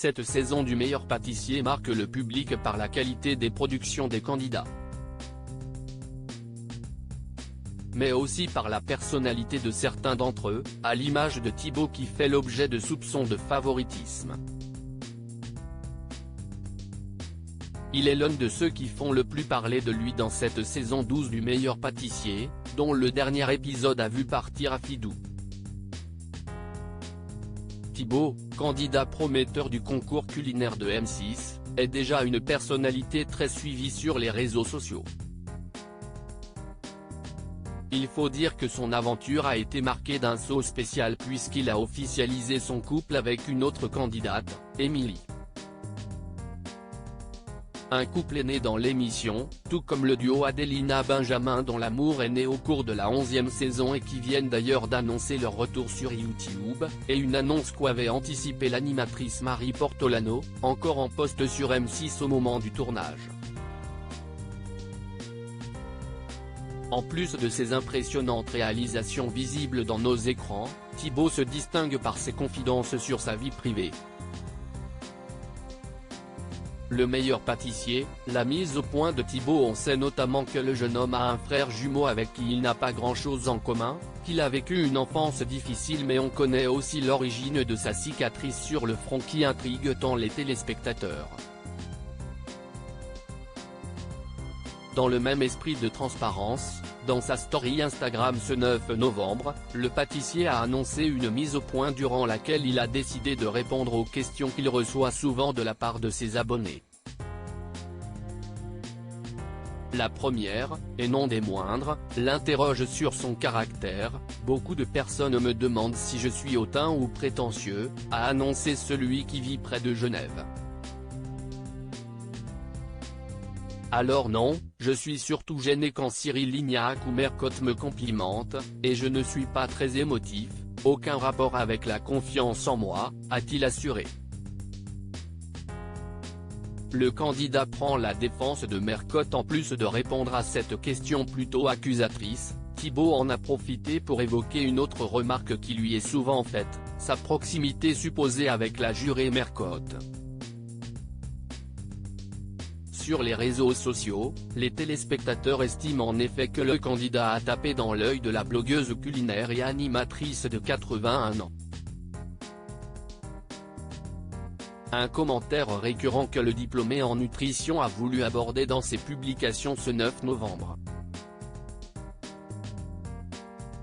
Cette saison du meilleur pâtissier marque le public par la qualité des productions des candidats, mais aussi par la personnalité de certains d'entre eux, à l'image de Thibaut qui fait l'objet de soupçons de favoritisme. Il est l'un de ceux qui font le plus parler de lui dans cette saison 12 du meilleur pâtissier, dont le dernier épisode a vu partir Afidou. Thibaut, candidat prometteur du concours culinaire de M6, est déjà une personnalité très suivie sur les réseaux sociaux. Il faut dire que son aventure a été marquée d'un saut spécial puisqu'il a officialisé son couple avec une autre candidate, Émilie. Un couple est né dans l'émission, tout comme le duo Adelina-Benjamin dont l'amour est né au cours de la 11e saison et qui viennent d'ailleurs d'annoncer leur retour sur YouTube, et une annonce qu'avait anticipé l'animatrice Marie Portolano, encore en poste sur M6 au moment du tournage. En plus de ses impressionnantes réalisations visibles dans nos écrans, Thibaut se distingue par ses confidences sur sa vie privée. Le meilleur pâtissier, la mise au point de Thibaut. On sait notamment que le jeune homme a un frère jumeau avec qui il n'a pas grand-chose en commun, qu'il a vécu une enfance difficile, mais on connaît aussi l'origine de sa cicatrice sur le front qui intrigue tant les téléspectateurs. Dans le même esprit de transparence, dans sa story Instagram ce 9 novembre, le pâtissier a annoncé une mise au point durant laquelle il a décidé de répondre aux questions qu'il reçoit souvent de la part de ses abonnés. La première, et non des moindres, l'interroge sur son caractère. Beaucoup de personnes me demandent si je suis hautain ou prétentieux, a annoncé celui qui vit près de Genève. Alors non, je suis surtout gêné quand Cyril Lignac ou Mercotte me complimentent, et je ne suis pas très émotif, aucun rapport avec la confiance en moi, a-t-il assuré. Le candidat prend la défense de Mercotte. En plus de répondre à cette question plutôt accusatrice, Thibaut en a profité pour évoquer une autre remarque qui lui est souvent faite, sa proximité supposée avec la jurée Mercotte. Sur les réseaux sociaux, les téléspectateurs estiment en effet que le candidat a tapé dans l'œil de la blogueuse culinaire et animatrice de 81 ans. Un commentaire récurrent que le diplômé en nutrition a voulu aborder dans ses publications ce 9 novembre.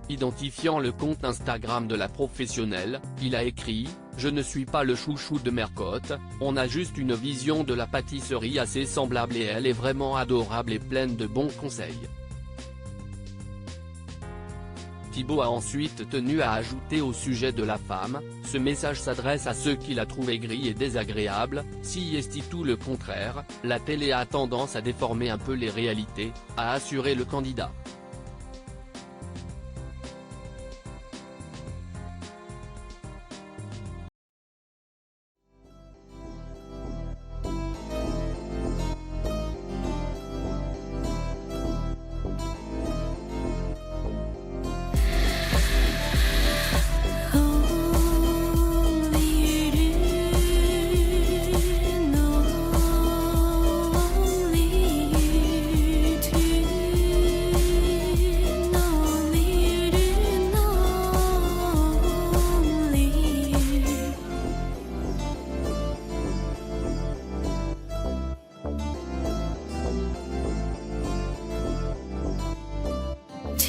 Identifiant le compte Instagram de la professionnelle, il a écrit « Je ne suis pas le chouchou de Mercotte, on a juste une vision de la pâtisserie assez semblable et elle est vraiment adorable et pleine de bons conseils ». Thibaut a ensuite tenu à ajouter au sujet de la femme, ce message s'adresse à ceux qui la trouvent aigrie et désagréable, si est tout le contraire, la télé a tendance à déformer un peu les réalités, a assuré le candidat.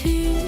To